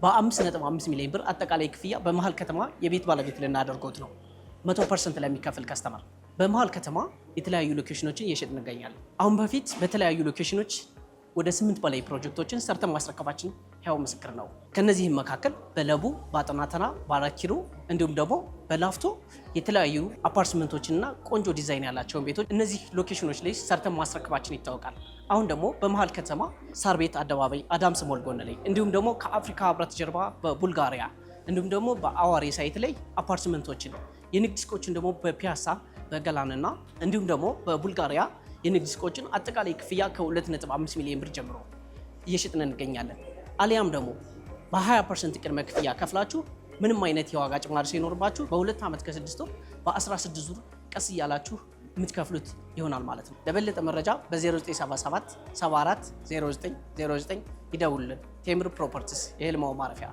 በ5.5 ሚሊዮን ብር አጠቃላይ ክፍያ በመሃል ከተማ የቤት ባለቤት ልናደርጎት ነው 100% ለሚከፍል ከስተመር በመሃል ከተማ የተለያዩ ሎኬሽኖችን እየሸጥ እንገኛለን። አሁን በፊት በተለያዩ ሎኬሽኖች ወደ 8 በላይ ፕሮጀክቶችን ሰርተን ማስረከባችን ያው ምስክር ነው። ከነዚህም መካከል በለቡ፣ በአጠናተና፣ በአራት ኪሎ እንዲሁም ደግሞ በላፍቶ የተለያዩ አፓርትመንቶችንና ቆንጆ ዲዛይን ያላቸውን ቤቶች እነዚህ ሎኬሽኖች ላይ ሰርተን ማስረከባችን ይታወቃል። አሁን ደግሞ በመሃል ከተማ ሳር ቤት አደባባይ አዳምስ ሞል ጎን ላይ እንዲሁም ደግሞ ከአፍሪካ ህብረት ጀርባ በቡልጋሪያ እንዲሁም ደግሞ በአዋሬ ሳይት ላይ አፓርትመንቶችን የንግድ ሱቆችን ደግሞ በፒያሳ በገላንና እንዲሁም ደግሞ በቡልጋሪያ የንግድ ሱቆችን አጠቃላይ ክፍያ ከ2.5 ሚሊዮን ብር ጀምሮ እየሸጥን እንገኛለን። አሊያም ደግሞ በ20% ቅድመ ክፍያ ከፍላችሁ ምንም አይነት የዋጋ ጭማሪ ሳይኖርባችሁ በ2 ዓመት ከ6 ወር በ16 ዙር ቀስ እያላችሁ የምትከፍሉት ይሆናል ማለት ነው። ለበለጠ መረጃ በ0977 74 0909 ይደውሉልን። ቴምር ፕሮፐርቲስ የህልማው ማረፊያ